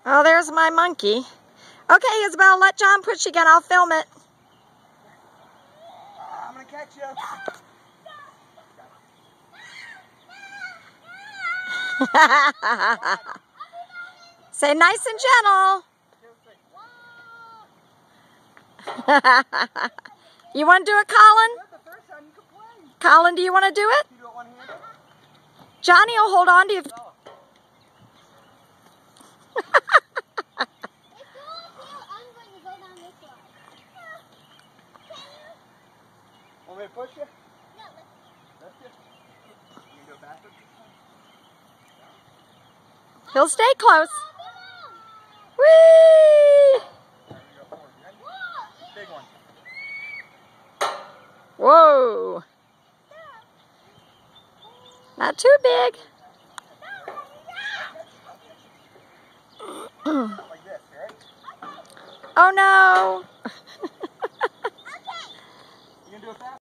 Oh, there's my monkey. Okay, Isabel, let John push again. I'll film it. I'm going to catch you. Say nice and gentle. You want to do it, Colin? Colin, do you want to do it? Johnny will hold on to you. Want me to push you? No. Lift you? You go backwards? He'll stay close. Whee! Big one. Whoa. Not too big. Like this, right? Oh no.